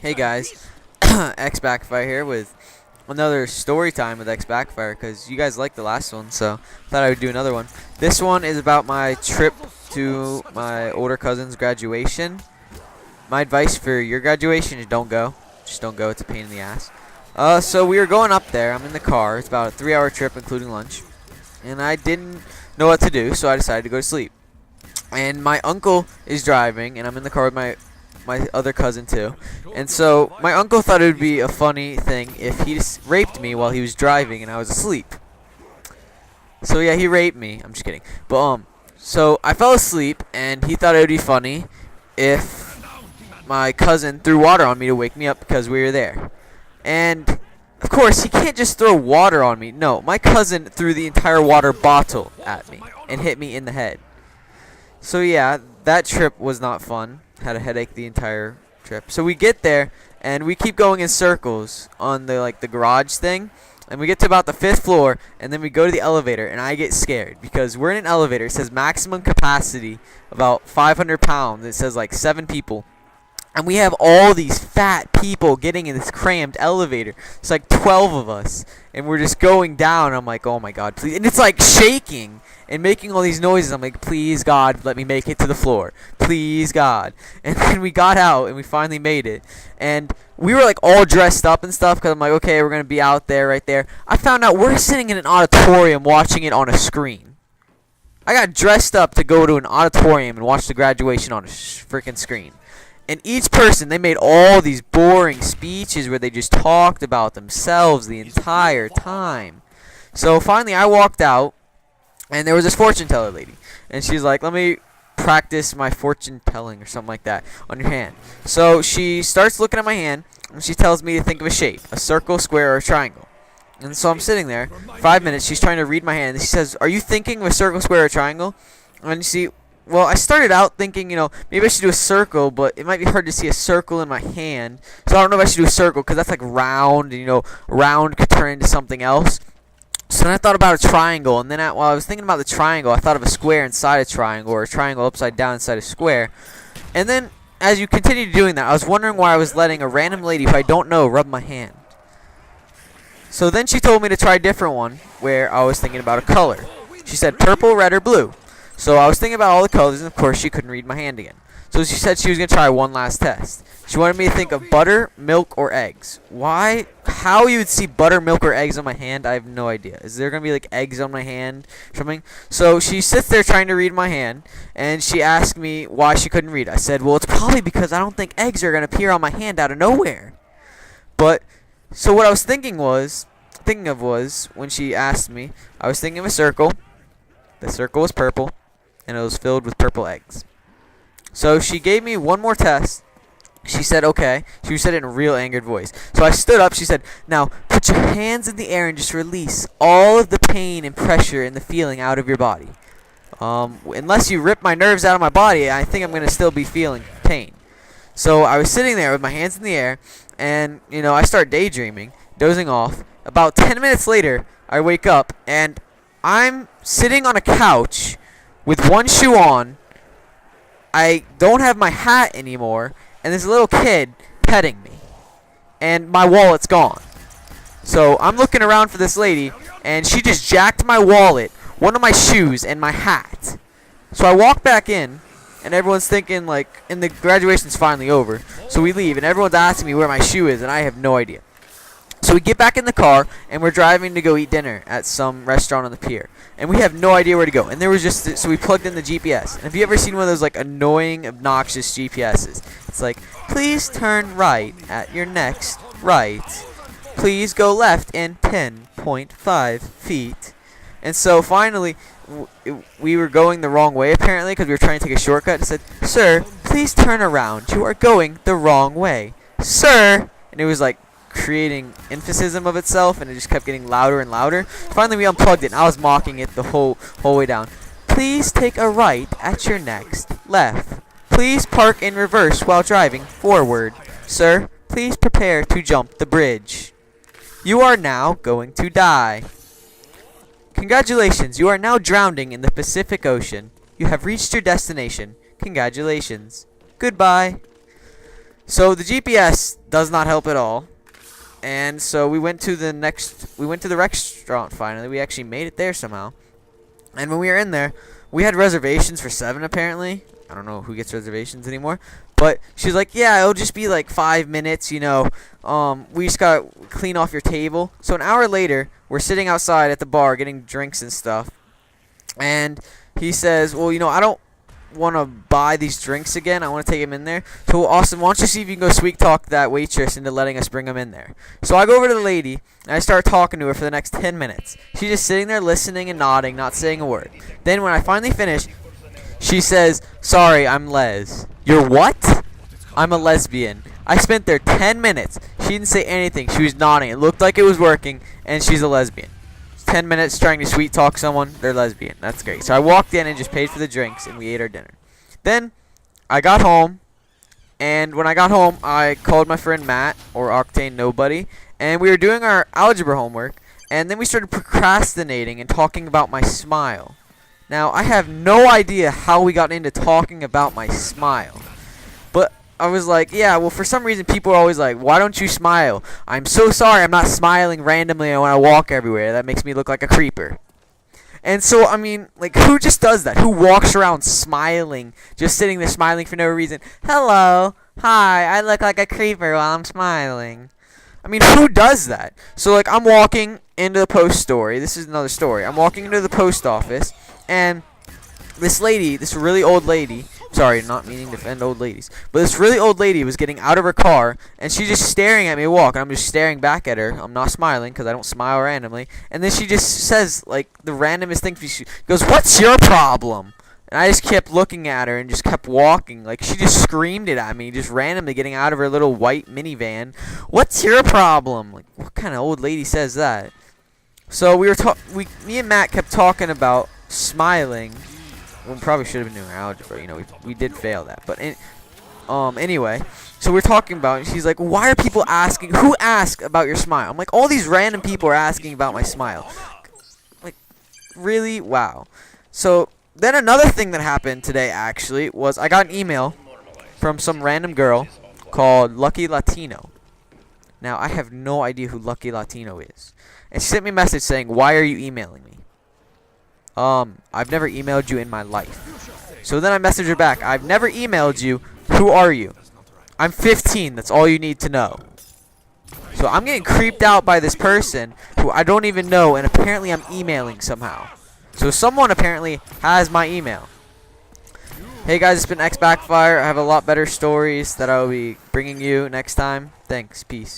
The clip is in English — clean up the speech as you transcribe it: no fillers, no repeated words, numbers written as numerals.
Hey guys, X Backfire here with another story time with X Backfire because you guys liked the last one, so thought I would do another one. This one is about my trip to my older cousin's graduation. My advice for your graduation is don't go. Just don't go, it's a pain in the ass. So we were going up there. I'm in the car. It's about a 3-hour trip including lunch. And I didn't know what to do, so I decided to go to sleep. And my uncle is driving, and I'm in the car with my other cousin too. And so my uncle thought it would be a funny thing if he just raped me while he was driving and I was asleep. So yeah, he raped me. I'm just kidding. But so I fell asleep and he thought it would be funny if my cousin threw water on me to wake me up because we were there. And of course, he can't just throw water on me. No, my cousin threw the entire water bottle at me and hit me in the head. So yeah, that trip was not fun. Had a headache the entire trip. So we get there and we keep going in circles on the garage thing, and we get to about the 5th floor, and then we go to the elevator, and I get scared because we're in an elevator. It says maximum capacity about 500 pounds. It says like 7 people. And we have all these fat people getting in this crammed elevator. It's like 12 of us. And we're just going down. I'm like, oh my god, please. And it's like shaking and making all these noises. I'm like, please God, let me make it to the floor. Please God. And then we got out and we finally made it. And we were like all dressed up and stuff because I'm like, okay, we're going to be out there right there. I found out we're sitting in an auditorium watching it on a screen. I got dressed up to go to an auditorium and watch the graduation on a freaking screen. And each person, they made all these boring speeches where they just talked about themselves the entire time. So finally I walked out, and there was this fortune teller lady. And she's like, let me practice my fortune telling or something like that on your hand. So she starts looking at my hand, and she tells me to think of a shape, a circle, square, or a triangle. And so I'm sitting there, 5 minutes, she's trying to read my hand, and she says, are you thinking of a circle, square, or triangle? And you see, well, I started out thinking, maybe I should do a circle, but it might be hard to see a circle in my hand. So I don't know if I should do a circle, because that's like round, and, round could turn into something else. So then I thought about a triangle, and then while I was thinking about the triangle, I thought of a square inside a triangle, or a triangle upside down inside a square. And then, as you continued doing that, I was wondering why I was letting a random lady who I don't know rub my hand. So then she told me to try a different one, where I was thinking about a color. She said purple, red, or blue. So I was thinking about all the colors, and of course she couldn't read my hand again. So she said she was going to try one last test. She wanted me to think of butter, milk, or eggs. Why? How you would see butter, milk, or eggs on my hand, I have no idea. Is there going to be like eggs on my hand or something? So she sits there trying to read my hand, and she asked me why she couldn't read. I said, well, it's probably because I don't think eggs are going to appear on my hand out of nowhere. But, so what I was thinking of was, when she asked me, I was thinking of a circle. The circle was purple, and it was filled with purple eggs. So she gave me one more test. She said, okay. She said it in a real angered voice. So I stood up. She said, now put your hands in the air and just release all of the pain and pressure and the feeling out of your body. Unless you rip my nerves out of my body, I think I'm going to still be feeling pain. So I was sitting there with my hands in the air, and, I start daydreaming, dozing off. About 10 minutes later, I wake up, and I'm sitting on a couch with one shoe on. I don't have my hat anymore, and there's a little kid petting me, and my wallet's gone. So I'm looking around for this lady, and she just jacked my wallet, one of my shoes, and my hat. So I walk back in, and everyone's thinking, and the graduation's finally over. So we leave, and everyone's asking me where my shoe is, and I have no idea. So we get back in the car, and we're driving to go eat dinner at some restaurant on the pier. And we have no idea where to go. And there was so we plugged in the GPS. And have you ever seen one of those, annoying, obnoxious GPSs? It's like, please turn right at your next right. Please go left in 10.5 feet. And so finally, we were going the wrong way, apparently, because we were trying to take a shortcut. It said, sir, please turn around. You are going the wrong way. Sir! And it was creating emphasis of itself, and it just kept getting louder and louder. Finally we unplugged it, and I was mocking it the whole way down. Please take a right at your next left. Please park in reverse while driving forward. Sir, please prepare to jump the bridge. You are now going to die. Congratulations, you are now drowning in the Pacific Ocean. You have reached your destination. Congratulations. Goodbye. So the GPS does not help at all. And so we went to the restaurant finally. We actually made it there somehow. And when we were in there, we had reservations for 7 apparently. I don't know who gets reservations anymore. But she's like, yeah, it'll just be like 5 minutes, you know. We just got to clean off your table. So an hour later, we're sitting outside at the bar getting drinks and stuff. And he says, well, you know, I don't want to buy these drinks again. I want to take them in there. So, Austin, why don't you see if you can go sweet talk that waitress into letting us bring them in there. So I go over to the lady, and I start talking to her for the next 10 minutes. She's just sitting there listening and nodding, not saying a word. Then when I finally finish, she says, sorry, I'm Les. You're what? I'm a lesbian. I spent there 10 minutes. She didn't say anything. She was nodding. It looked like it was working, and she's a lesbian. 10 minutes trying to sweet talk someone, they're lesbian. That's great. So I walked in and just paid for the drinks, and we ate our dinner. Then I got home, and when I got home, I called my friend Matt, or Octane Nobody, and we were doing our algebra homework, and then we started procrastinating and talking about my smile. Now, I have no idea how we got into talking about my smile. But I was like, yeah, well, for some reason, people are always like, why don't you smile? I'm so sorry I'm not smiling randomly when I walk everywhere. That makes me look like a creeper. And so, I mean, like, who just does that? Who walks around smiling, just sitting there smiling for no reason? Hello, hi, I look like a creeper while I'm smiling. I mean, who does that? So, like, I'm walking into the post story. This is another story. I'm walking into the post office, and this lady, this really old lady, sorry, not meaning to offend old ladies, but this really old lady was getting out of her car, and she's just staring at me walk, and I'm just staring back at her. I'm not smiling, because I don't smile randomly. And then she just says, like, the randomest thing. She goes, what's your problem? And I just kept looking at her and just kept walking. Like, she just screamed it at me, just randomly getting out of her little white minivan. What's your problem? Like, what kind of old lady says that? So me and Matt kept talking about smiling. We probably should have been doing algebra. You know, we did fail that. But anyway, so we're talking about it. She's like, why are people asking? Who asked about your smile? I'm like, all these random people are asking about my smile. Like, really? Wow. So then another thing that happened today actually was I got an email from some random girl called Lucky Latino. Now, I have no idea who Lucky Latino is. And she sent me a message saying, why are you emailing me? I've never emailed you in my life. So then I messaged her back, I've never emailed you. Who are you? I'm 15. That's all you need to know. So I'm getting creeped out by this person who I don't even know, and apparently I'm emailing somehow. So someone apparently has my email. Hey guys, it's been X Backfire. I have a lot better stories that I will be bringing you next time. Thanks. Peace.